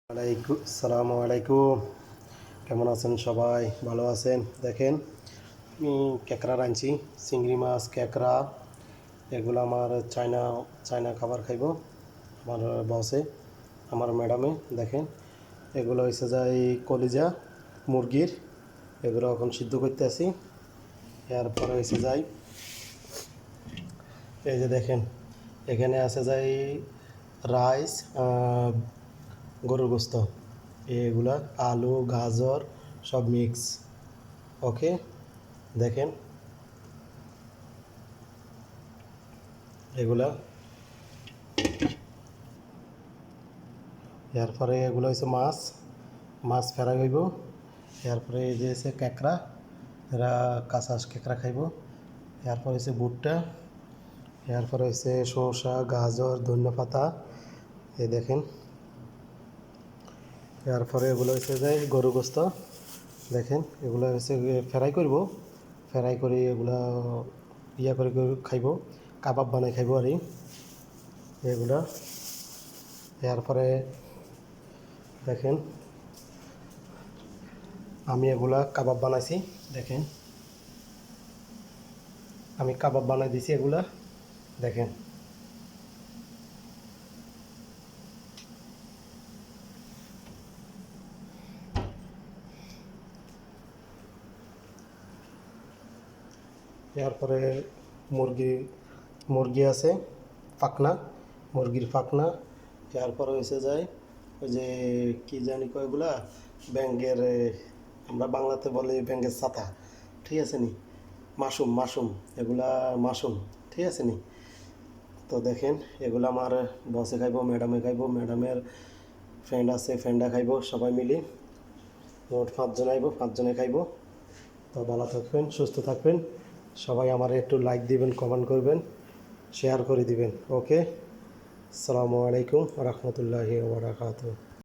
আসসালামু আলাইকুম। কেমন আছেন সবাই? ভালো আছেন? দেখেন, আমি ক্যাকড়া রাঁধছি, চিংড়ি মাছ, ক্যাকড়া। এগুলো আমার চায়না চায়না খাবার খাইব আমার বসে, আমার ম্যাডামে। দেখেন, এগুলো হয়েছে যাই কলিজা মুরগির, এগুলো এখন সিদ্ধ করতে আসি। এরপরে হয়েছে যাই, এই যে দেখেন, এখানে আছে যাই রাইস, গরুর গোস্ত, এগুলা আলু গাজর সব মিক্স। ওকে, দেখেন এগুলা। এরপরে এগুলো হচ্ছে মাছ, মাছ ফ্রাই হইব। এরপরে এই যে হচ্ছে ক্যাকড়া, এরা কাঁচা ক্যাকড়া খাইব। এরপরে হচ্ছে ভুট্টা, এরপরে হচ্ছে শসা গাজর ধনিয়া পাতা, এই দেখেন। এরপরে এগুলো হচ্ছে যে গরু গোস্ত, দেখেন এগুলো হচ্ছে ফ্রাই করব, ফ্রাই করে এগুলা ইয়া করে খাইব, কাবাব বানাই খাইব আর এগুলা। এরপরে দেখেন, আমি এগুলা কাবাব বানাইছি। দেখেন, আমি কাবাব বানাই দিছি এগুলা, দেখেন। এরপরে মুরগি মুরগি আছে, পাখনা, মুরগির পাখনা। এরপরে হয়েছে যায় ওই যে কি জানি কয় এগুলা, ব্যাঙ্গের, আমরা বাংলাতে বলি ব্যাঙ্গের ছাতা, ঠিক আছে নি? মাশরুম মাশরুম, এগুলা মাশরুম, ঠিক আছে নি? তো দেখেন, এগুলো আমার বসে খাইব, ম্যাডামে খাইব, ম্যাডামের ফ্রেন্ড আছে, ফ্রেন্ডরা খাইব, সবাই মিলি মোট 5 জন আইব, 5 জনে খাইব। তো ভালো থাকবেন, সুস্থ থাকবেন সবাই। আমার একটু লাইক দিবেন, কমেন্ট করবেন, শেয়ার করে দিবেন। ওকে, আসসালামু আলাইকুম রহমতুল্লাহি ওয়া বারাকাতুহু।